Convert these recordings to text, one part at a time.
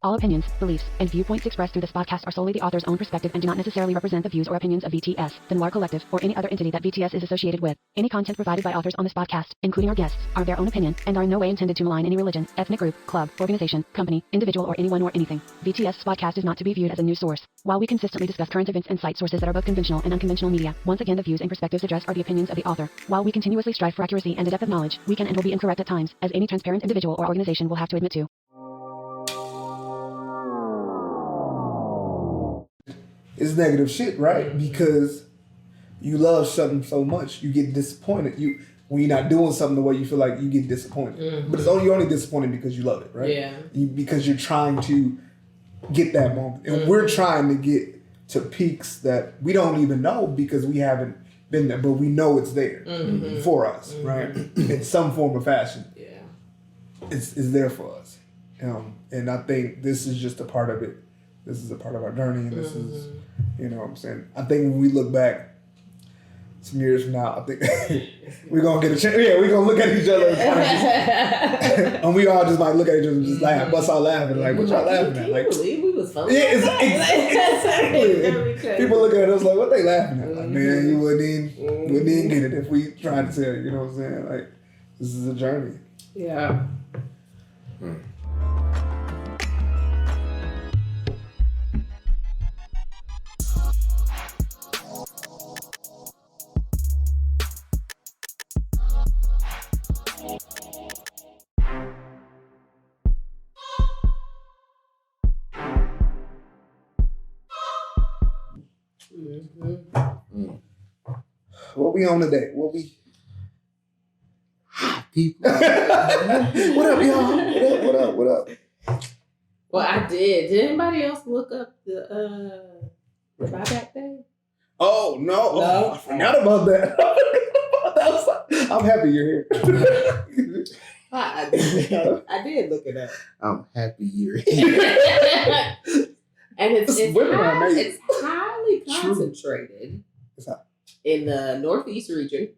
All opinions, beliefs, and viewpoints expressed through this podcast are solely the author's own perspective and do not necessarily represent the views or opinions of VTS, the Noir Collective, or any other entity that VTS is associated with. Any content provided by authors on this podcast, including our guests, are their own opinion and are in no way intended to malign any religion, ethnic group, club, organization, company, individual, or anyone or anything. VTS's podcast is not to be viewed as a news source. While we consistently discuss current events and cite sources that are both conventional and unconventional media, once again the views and perspectives addressed are the opinions of the author. While we continuously strive for accuracy and a depth of knowledge, we can and will be incorrect at times, as any transparent individual or organization will have to admit to. It's negative shit, right? Because you love something so much, you get disappointed. When you're not doing something the way you feel like, you get disappointed. Mm-hmm. But you're only disappointed because you love it, right? Yeah. Because you're trying to get that moment. And we're trying to get to peaks that we don't even know because we haven't been there, but we know it's there for us, right? In some form or fashion. Yeah. It's there for us. And I think this is just a part of it. This is a part of our journey, and this is, you know what I'm saying? I think when we look back some years from now, I think we're going to get a chance. Yeah, we're going to look at each other and we all just might look at each other and just laugh, bust out laughing. Like, what y'all laughing at? Like, believe we was fun. Yeah, exactly. People look at us like, what they laughing at? Like, man, you wouldn't even get it if we tried to tell you, you know what I'm saying? Like, this is a journey. Yeah. What we on today? What we? People. What up, y'all? What up? Well, I did. Did anybody else look up the buyback thing? Oh no! I forgot about that. I'm happy you're here. I did look it up. I'm happy you're here. And it's highly concentrated in the Northeast region,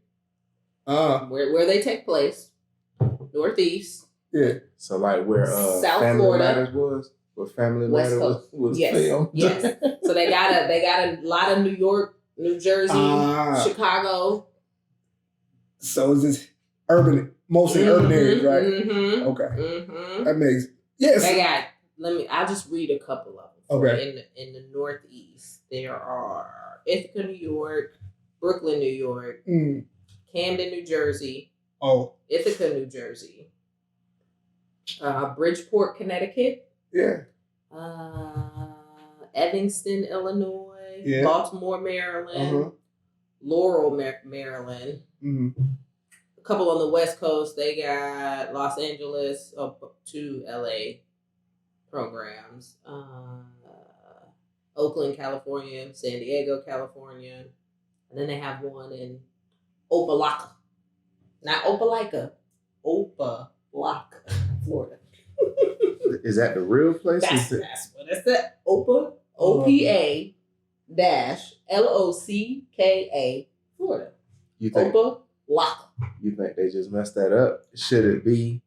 where they take place. Northeast. Yeah. So like where South Family Florida Matters was, where Family West Matters was yes. filmed. Yes. So they got a lot of New York, New Jersey, Chicago. So is this mostly urban areas, right? Mm-hmm. Okay. Mm-hmm. That makes They got. I'll just read a couple of them. Okay. In the Northeast, there are Ithaca, New York, Brooklyn, New York, Camden, New Jersey. Oh. Ithaca, New Jersey. Bridgeport, Connecticut. Yeah. Evanston, Illinois. Yeah. Baltimore, Maryland. Laurel, Maryland. A couple on the West Coast. They got Los Angeles up to LA programs. Oakland, California. San Diego, California. And then they have one in Opelika. Not Opelika. Opelika, Florida. Is that the real place? That's what it said. OPA -LOCKA, Florida. You think Opelika. You think they just messed that up? Should it be?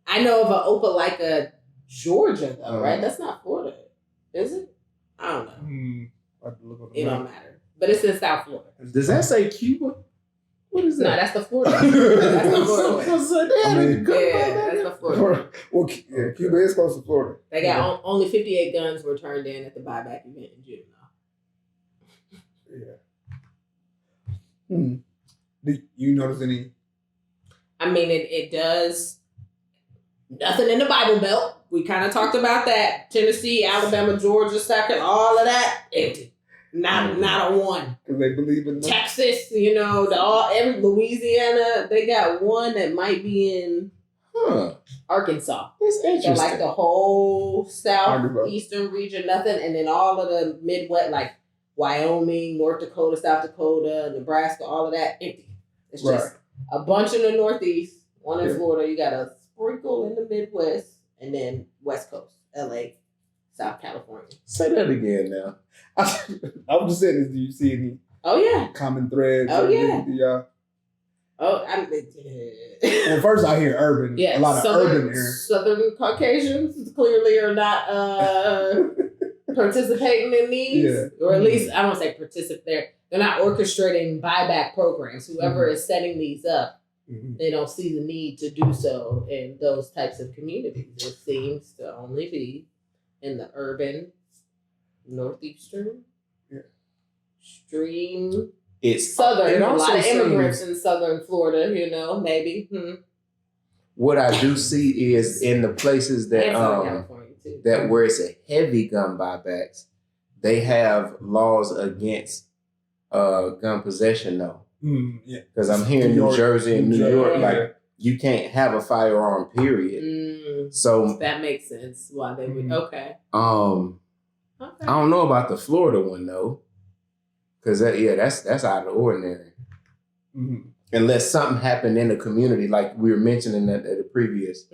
I know of an Opelika, Georgia, though, right? That's not Florida, is it? I don't know. It don't matter. But it's in South Florida. Does that say Cuba? What is that? No, that's the Florida. That's the Florida. That's the Florida. Well, Cuba is close to Florida. They got only 58 guns were turned in at the buyback event in June, though. Yeah. Did you notice any? I mean, it does. Nothing in the Bible Belt. We kind of talked about that. Tennessee, Alabama, Georgia, South, all of that empty. Not a one. Because they believe in Texas, every Louisiana, they got one that might be in Arkansas. That's interesting. So like the whole southeastern region, nothing, and then all of the Midwest, like Wyoming, North Dakota, South Dakota, Nebraska, all of that empty. It's just a bunch in the Northeast, one in Florida. You got a sprinkle in the Midwest, and then West Coast, LA, South California. Say that again now. I was just saying, do you see any Oh, yeah. common threads? Oh, yeah. Oh, Well, first I hear urban. Yeah, a lot of urban here. Southern Caucasians clearly are not participating in these, or at least I don't say participate. They're not orchestrating buyback programs. Whoever is setting these up, they don't see the need to do so in those types of communities. It seems to only be in the urban, northeastern, extreme. It's southern. A lot of immigrants in southern Florida, maybe. What I do see is in the places that that where it's a heavy gun buybacks, they have laws against gun possession though. Because I'm here in New Jersey and New York, like you can't have a firearm, period. So that makes sense why they would. Okay. I don't know about the Florida one though. Cause that's out of the ordinary. Unless something happened in the community, like we were mentioning at the previous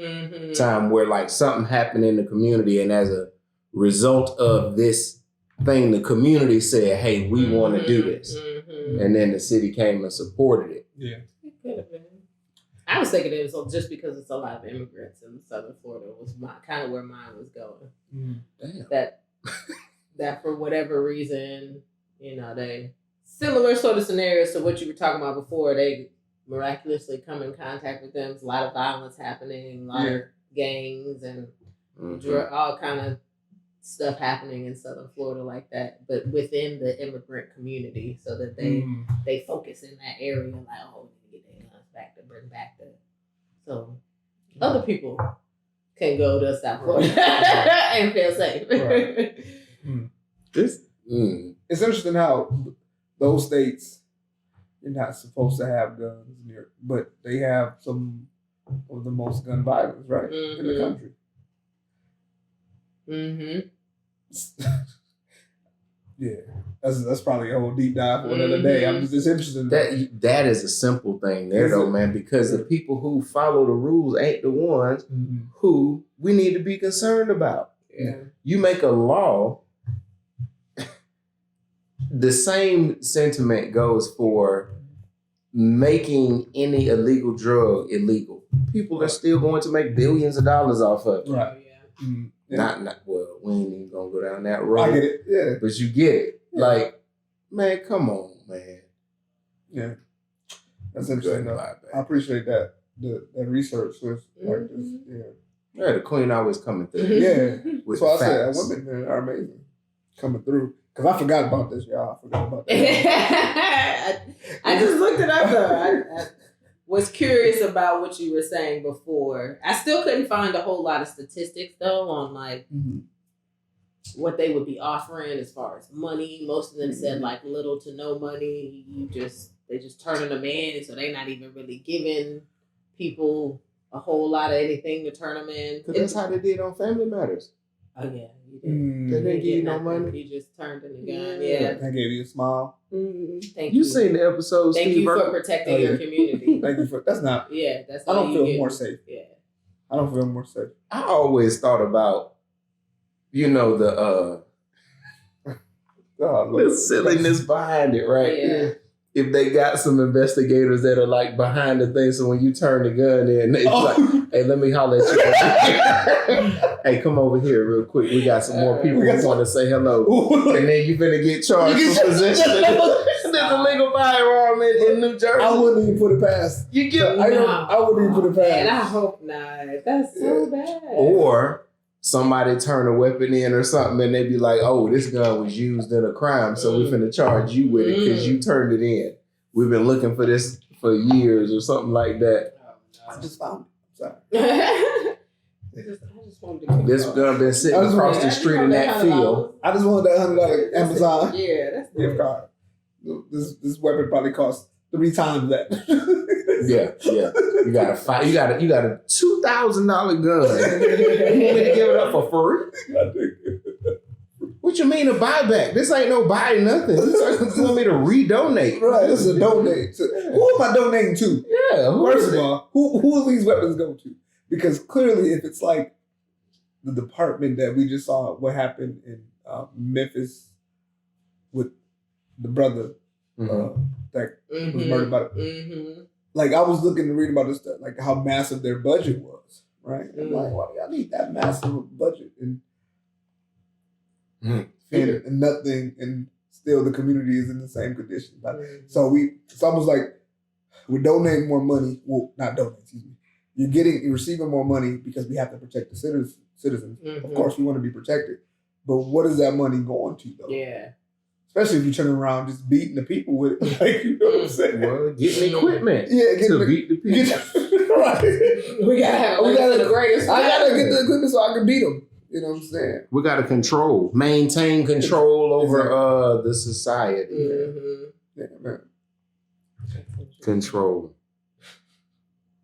time, where like something happened in the community, and as a result of this thing, the community said, "Hey, we want to do this," and then the city came and supported it. Yeah, it could have been. I was thinking it was just because it's a lot of immigrants in southern Florida was kind of where mine was going. Damn. That for whatever reason. They similar sort of scenarios to what you were talking about before. They miraculously come in contact with them. There's a lot of violence happening, a lot of gangs and all kind of stuff happening in southern Florida like that. But within the immigrant community, so that they focus in that area, like, oh, we need to get their guns back to bring back so other people can go to South Florida and feel safe. It's interesting how those states, you're not supposed to have guns near, but they have some of the most gun violence, right, in the country. Yeah, that's probably a whole deep dive for another day. It's interesting. That is a simple thing there, though, man, because the people who follow the rules ain't the ones who we need to be concerned about. Yeah. You make a law. The same sentiment goes for making any illegal drug illegal. People are still going to make billions of dollars off of it. Right. Not well, we ain't even gonna go down that road. I get it. Yeah. But you get it. Yeah. Like, man, come on, man. Yeah. That's interesting. I appreciate that. The research was like this. Yeah, the queen always coming through. Yeah. That's why I said women are amazing. Coming through. Because I forgot about this, y'all. I forgot about that. I just looked it up, though. I was curious about what you were saying before. I still couldn't find a whole lot of statistics, though, on, like, what they would be offering as far as money. Most of them said, like, little to no money. They just turning them in, so they're not even really giving people a whole lot of anything to turn them in. Because that's how they did on Family Matters. Oh, yeah. They didn't give you no money. You just turned in the gun. Yeah. They gave you a smile. Thank you. You seen the episode, Thank Steve you for protecting your community. Thank you for, that's not. Yeah, that's I don't feel more safe. Yeah. I don't feel more safe. I always thought about, the silliness behind it, right? Yeah. If they got some investigators that are like behind the thing, so when you turn the gun in, it's like, hey, let me holler at you. Hey, come over here real quick. We got some more people who want to say hello. And then you finna get charged for possession of this illegal firearm in New Jersey. I wouldn't even put it past. You get I wouldn't even put it past. And I hope not. That's so bad. Or somebody turn a weapon in or something and they be like, oh, this gun was used in a crime, so we finna charge you with it because you turned it in. We've been looking for this for years or something like that. I just found it. Sorry. I just wanted to this gun been sitting across the street in that field. I just wanted that $100 Amazon that's gift card. This weapon probably cost 3 times that. Yeah. You got a $2,000 gun. You want me to give it up for free? What you mean a buyback? This ain't no buy nothing. You want me to redonate? Right, this is a donate. Who am I donating to? Yeah. First of all, who will these weapons go to? Because clearly, if it's like the department that we just saw, what happened in Memphis with the brother that was murdered by like I was looking to read about this stuff, like how massive their budget was, right? I'm like, why do y'all need that massive budget and nothing, and still the community is in the same condition. Like, so it's almost like we're donating more money. Well, not donating, excuse me. You're receiving more money because we have to protect the citizens. Of course, we want to be protected, but what is that money going to, though? Yeah. Especially if you turn around just beating the people with it. Like, you know what I'm saying? Well, getting equipment to beat the people. Right. We gotta the greatest. I gotta get the equipment so I can beat them. You know what I'm saying? We gotta maintain control over the society. Mm-hmm. Yeah, man. Control.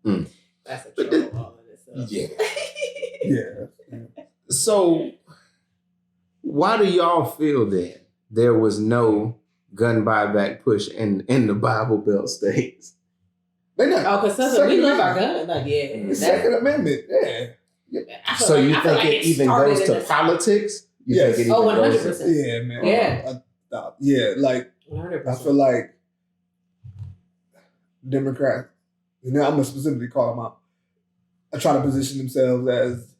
That's a troll, all of this stuff. Yeah. So, why do y'all feel then there was no gun buyback push in the Bible Belt states? They not. Because we love our gun. Like, the Second Amendment. Yeah. So you think it even goes to politics? You think it even 100%. Yeah, man. Yeah. Yeah, like 100%. I feel like Democrats, I'm gonna specifically call them out, I try to position themselves as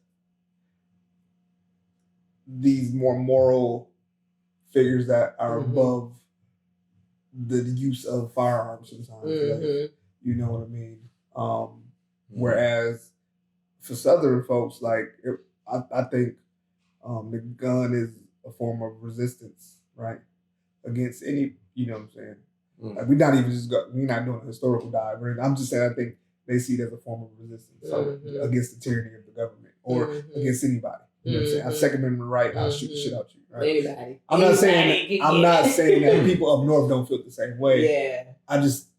these more moral figures that are above the use of firearms sometimes. Like, you know what I mean? Whereas for Southern folks, like I think the gun is a form of resistance, right? Against any, you know what I'm saying? Like we're not doing a historical dive. Right? I'm just saying I think they see it as a form of resistance against the tyranny of the government or against anybody. You know what I'm saying? I Second Amendment right, I'll shoot the shit out you. Right? Anybody. I'm not saying that people up north don't feel the same way. Yeah.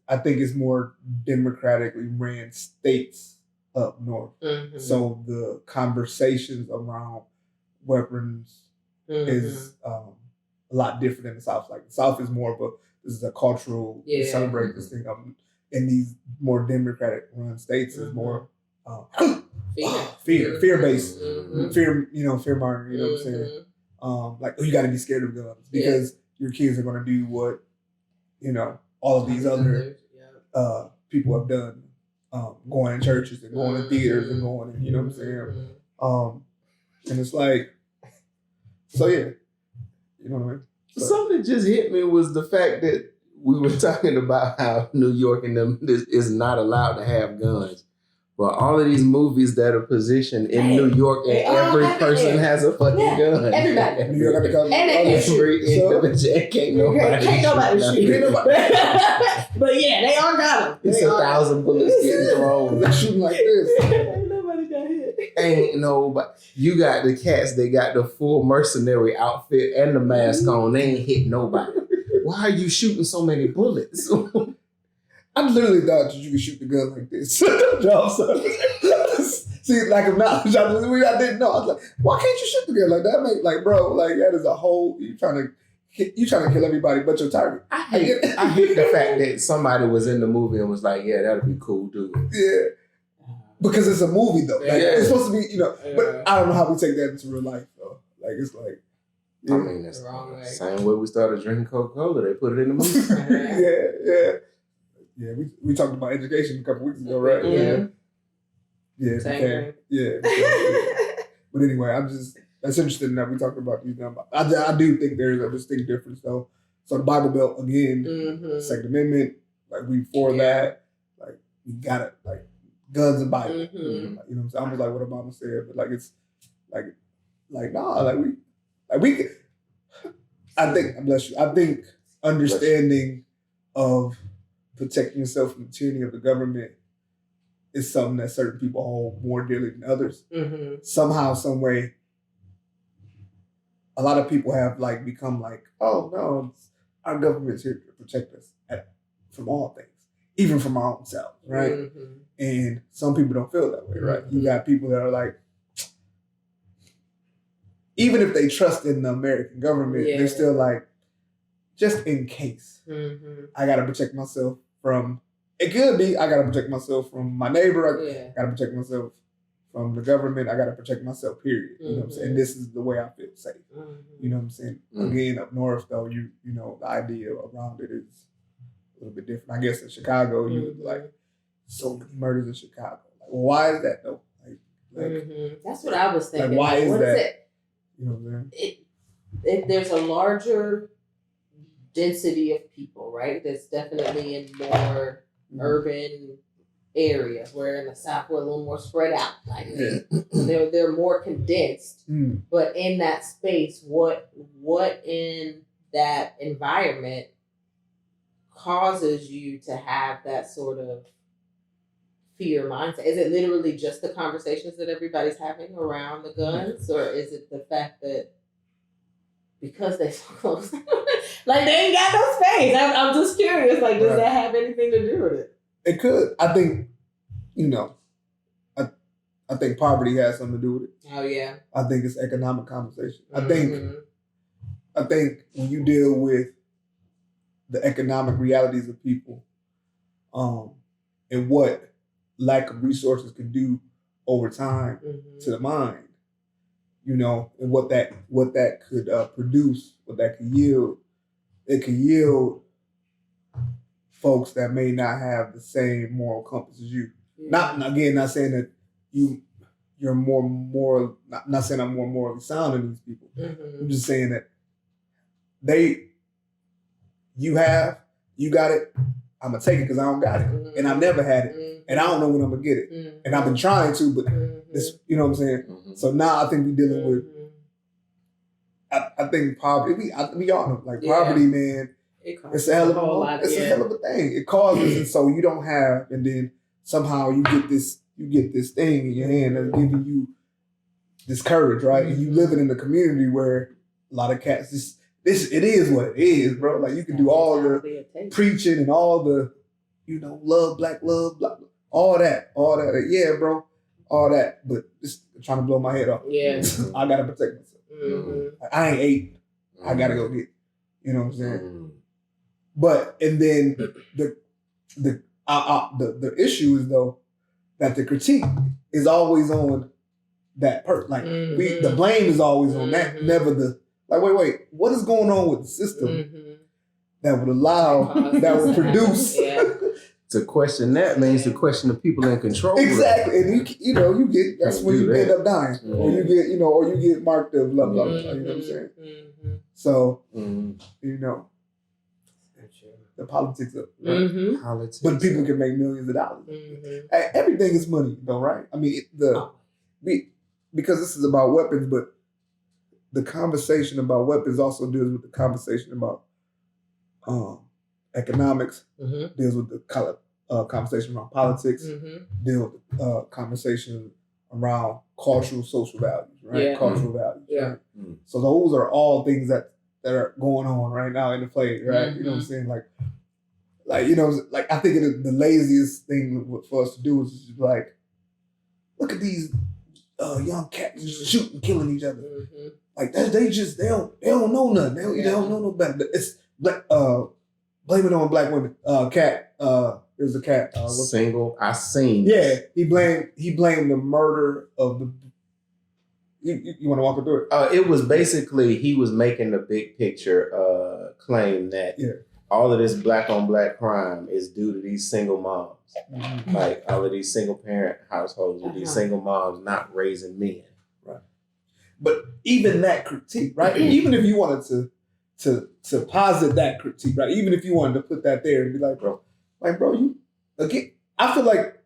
I think it's more democratically ran states up north. So the conversations around weapons is a lot different in the South. Like the South is more of this is a cultural, we celebrate this thing. In these more democratic run states is more fear-based. Fear, fear-mongering, you know what I'm saying? Like, you got to be scared of guns because your kids are going to do what, all of these other people have done, going in churches and going to theaters and going, and you know what I'm saying? And it's like, so yeah, you know what I mean? So. Something just hit me was the fact that we were talking about how New York and them is not allowed to have guns. But all of these movies that are positioned in New York, and every person has a fucking gun. Everybody. New York got to come. Can't nobody shoot. But yeah, they all got them. It's 1,000 bullets getting thrown. They're shooting like this. Ain't nobody got hit. Ain't nobody. You got the cats, they got the full mercenary outfit and the mask on. They ain't hit nobody. Why are you shooting so many bullets? I literally thought that you could shoot the gun like this. See, like a knowledge, I didn't know. I was like, why can't you shoot the gun like that? Like, bro, like that is a whole. You trying to kill everybody but your target. I hate the fact that somebody was in the movie and was like, yeah, that'd be cool, dude. Yeah, because it's a movie though. Like, it's supposed to be, But I don't know how we take that into real life though. Like it's like. I mean, that's the wrong way. Same way we started drinking Coca-Cola. They put it in the movie. Yeah, we talked about education a couple weeks ago, right? Yeah. But anyway, that's interesting that we talked about these numbers. I do think there's a distinct difference though. So the Bible Belt again, Second Amendment, like we for that, like we got it, like guns and Bible. Like, you know what I'm saying? Almost like what Obama said, but like it's like nah, like we. I think understanding of protecting yourself from the tyranny of the government is something that certain people hold more dearly than others. Somehow, some way, a lot of people have like become like, oh no, our government's here to protect us from all things, even from our own selves, right? And some people don't feel that way, right? You got people that are like, even if they trust in the American government, they're still like, just in case, I gotta protect myself from. It could be I gotta protect myself from my neighbor. I gotta protect myself from the government. I gotta protect myself. Period. You know what I'm saying? This is the way I feel safe. You know what I'm saying? Again, up north though, you know the idea around it is a little bit different. I guess in Chicago, you like so many murders in Chicago. Like, why is that though? That's what I was thinking. Like, why is what that? Is it? You know what I'm saying? If there's a larger density of people, right? That's definitely in more urban areas. Where in the South we're a little more spread out. Like they're more condensed. But in that space, what in that environment causes you to have that sort of fear mindset? Is it literally just the conversations that everybody's having around the guns, or is it the fact that because they're so close, like they ain't got no space? I'm just curious. Like, does that have anything to do with it? It could. I think, I think poverty has something to do with it. Oh yeah. I think it's economic conversation. I think when you deal with the economic realities of people, and what lack of resources can do over time to the mind, and what that could produce, what that could yield. It could yield folks that may not have the same moral compass as you. Not saying that you're more moral. Not saying I'm more morally sound than these people. I'm just saying that you got it. I'm gonna take it because I don't got it, and I've never had it, and I don't know when I'm gonna get it, and I've been trying to, but this, you know what I'm saying. So now I think we're dealing with. I think poverty. We all know, like poverty, man. It's a hell of a thing. It causes, and so you don't have, and then somehow you get this thing in your hand that's giving you this courage, right? And you living in a community where a lot of cats it is what it is, bro. Like you can do all the preaching and all the, love, black love, blah, blah, all that. Yeah, bro, all that. But just trying to blow my head off. Yeah, I gotta protect myself. Like, I ain't 8. I gotta go get. You know what I'm saying? But and then the issue is though that the critique is always on that part. Like the blame is always on that. Never the. Like, wait, what is going on with the system that would allow, that would produce? To question that means to question the people in control. Exactly. And you get, that's when you end up dying. Or you get, or you get marked up, blah, blah, blah. You know what I'm saying? So, the politics of it. Politics. But people can make millions of dollars. Everything is money, though, right? I mean, because this is about weapons, but the conversation about weapons also deals with the conversation about economics, deals with the conversation around politics, deals with the conversation around cultural, social values, right? Yeah. Cultural values. Yeah. Right? So those are all things that are going on right now in the play, right? You know what I'm saying? Like I think the laziest thing for us to do is just like, look at these young cats just shooting, killing each other. Like they don't know nothing. They don't know no better. It's black. Blame it on black women. Cat. It was a cat. Single. I seen. Yeah, he blamed the murder of the. You want to walk through it? It was basically he was making the big picture claim that all of this black on black crime is due to these single moms, like all of these single parent households with these single moms not raising men. But even that critique, right? Even if you wanted to posit that critique, right? Even if you wanted to put that there and be like, bro, you again, I feel like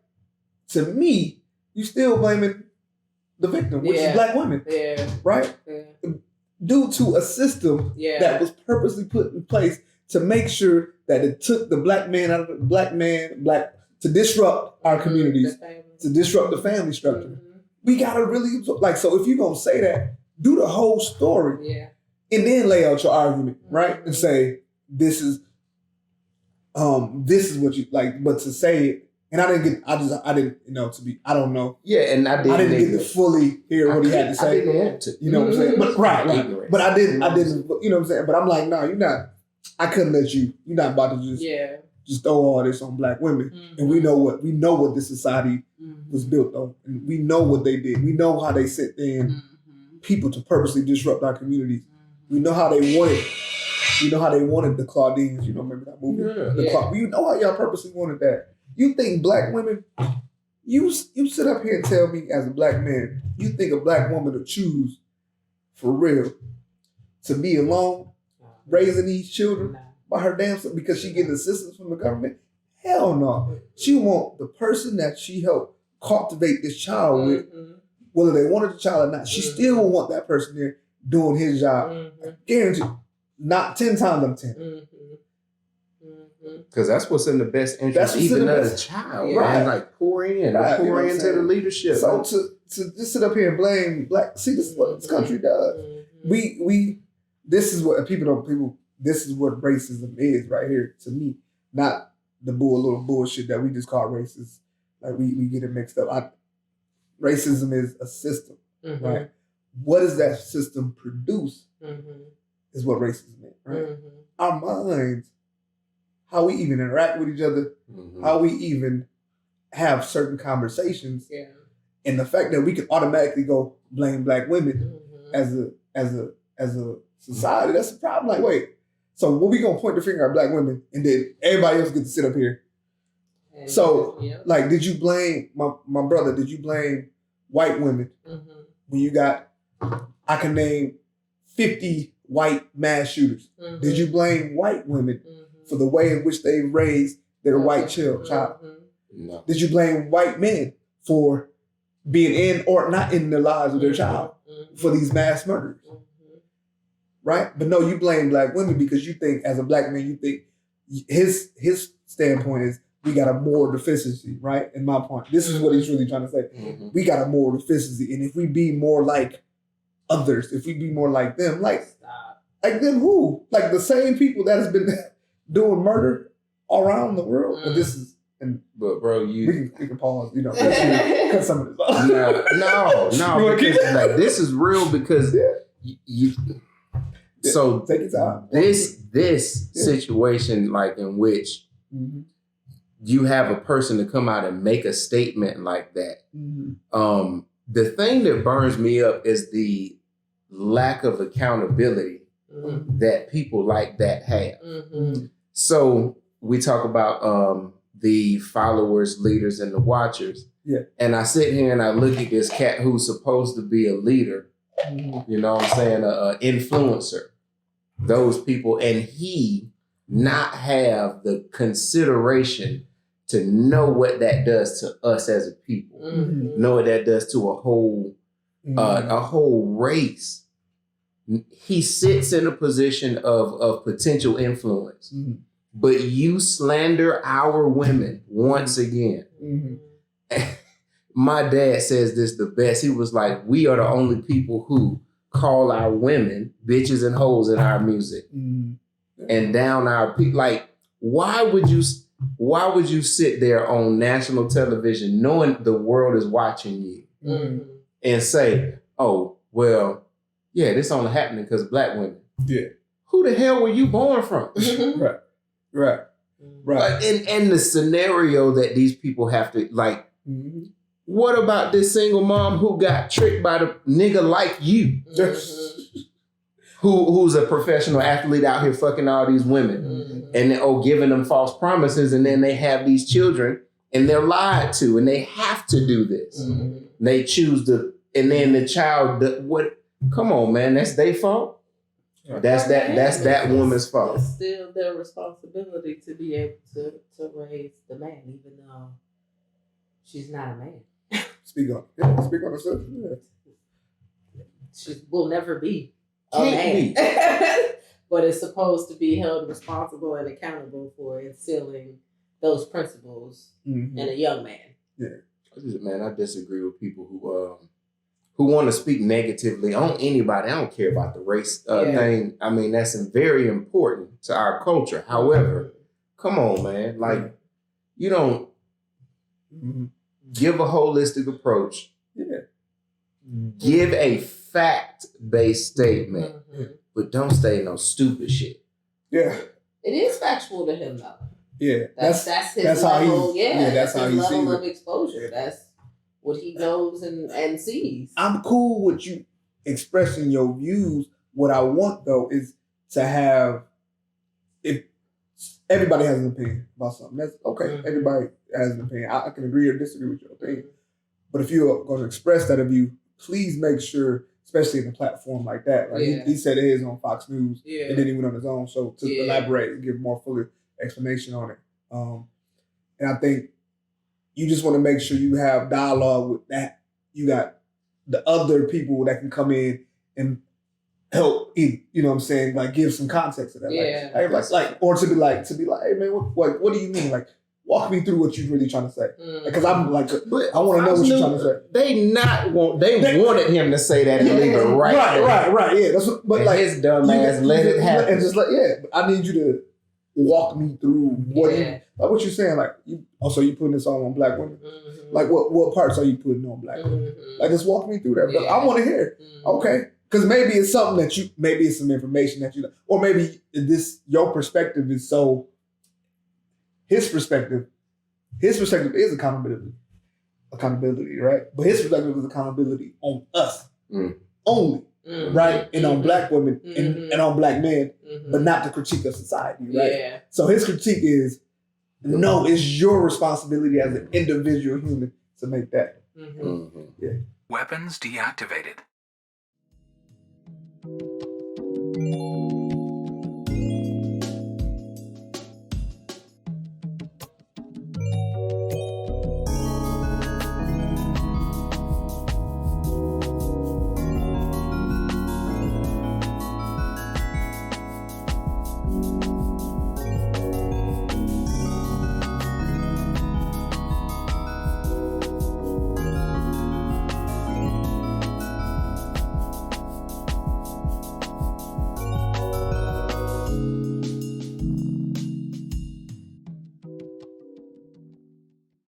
to me, you still blaming the victim, which is black women, right? Yeah. Due to a system that was purposely put in place to make sure that it took the black man out of the to disrupt our communities, to disrupt the family structure. We gotta really so if you're gonna say that, do the whole story, and then lay out your argument, right? And say this is what you like. But to say it, and I didn't I don't know. Yeah, and I didn't get to fully hear what he had to say. I didn't want to. You know what I'm saying? But right. But I didn't. You know what I'm saying? But I'm like, no, you're not. I couldn't let you. You're not about to just throw all this on black women. And we know what this society was built on, and we know what they did. We know how they sent in people to purposely disrupt our communities. We know how they wanted. We know how they wanted the Claudines. You know, remember that movie? We know how y'all purposely wanted that. You think black women? You sit up here and tell me as a black man, you think a black woman will choose for real to be alone, raising these children by her damn self because she getting assistance from the government? Hell no. She want the person that she helped cultivate this child with, whether they wanted the child or not. She still want that person there doing his job. I guarantee, not 10 times out of 10. Because that's what's in the best interest, even of the child, right? Like pour into the leadership. So to just sit up here and blame black, see, this is what this country does. This is what this is what racism is right here to me, not the little bullshit that we just call racist. Like we get it mixed up. Racism is a system, right? What does that system produce is what racism is, right? Our minds, how we even interact with each other, how we even have certain conversations, and the fact that we can automatically go blame black women as a society, that's a problem. Like, wait, so what we gonna point the finger at black women and then everybody else gets to sit up here? And so, like, did you blame my brother? Did you blame white women when you got? I can name 50 white mass shooters. Did you blame white women for the way in which they raised their white child? No. Did you blame white men for being in or not in the lives of their child for these mass murders? Right? But no, you blame black women because you think, as a black man, you think his standpoint is we got a moral deficiency, right? In my point, this is what he's really trying to say. We got a moral deficiency, and if we be more like others, if we be more like them, like them who? Like the same people that has been doing murder all around the world. But this is, but bro, we can pause, cut some of this off. No, because, like, this is real because you. So take your time. This situation, like, in which you have a person to come out and make a statement like that. The thing that burns me up is the lack of accountability that people like that have. So we talk about the followers, leaders, and the watchers. And I sit here and I look at this cat who's supposed to be a leader, you know what I'm saying, an influencer, those people, and he not have the consideration to know what that does to us as a people, know what that does to a whole race. He sits in a position of potential influence, but you slander our women once again. My dad says this the best. He was like, we are the only people who call our women bitches and hoes in our music and down our people. Like, why would you sit there on national television knowing the world is watching you and say, oh, well, yeah, this only happening because of black women. Yeah. Who the hell were you born from? Right. And the scenario that these people have to, like, what about this single mom who got tricked by the nigga like you? Who's a professional athlete out here fucking all these women and giving them false promises, and then they have these children and they're lied to and they have to do this. They choose to, and then the child, what? Come on, man, that's their fault. That's that woman's fault. It's still their responsibility to be able to raise the man, even though she's not a man. Speak on herself. She will never be a man. But it's supposed to be held responsible and accountable for instilling those principles in a young man. I disagree with people who want to speak negatively on anybody. I don't care about the race thing. I mean, that's very important to our culture. However, come on, man. Like, you don't give a holistic approach. Give a fact-based statement, but don't say no stupid shit. It is factual to him, though. That's his that's level. That's how his he level sees of exposure. That's what he knows and sees. I'm cool with you expressing your views. What I want, though, is to have, if everybody has an opinion about something, that's okay. Everybody has an opinion. I can agree or disagree with your opinion. But if you're going to express that of you, please make sure, especially in a platform like that. Like he said it is on Fox News, and then he went on his own show to elaborate and give more fuller explanation on it. And I think you just want to make sure you have dialogue with that. You got the other people that can come in and help, you know what I'm saying? Like give some context to that. Or to be like, hey man, what do you mean? Like, walk me through what you're really trying to say. Because I'm like, I want to know what you're trying to say. They wanted him to say that and leave it right. Yeah, that's what, but and like his dumb ass let it happen. And just like, I need you to walk me through what what you're saying. Like, you putting this all on black women. Like, what parts are you putting on black women? Like, just walk me through that. But I want to hear. Okay. Because maybe it's something that maybe it's some information that you know, or maybe your perspective is so. His perspective is accountability, right? But his perspective is accountability on us only, right? And on black women and on black men, but not the critique of society, right? Yeah. So his critique is, no, it's your responsibility as an individual human to make that. Yeah. Weapons deactivated.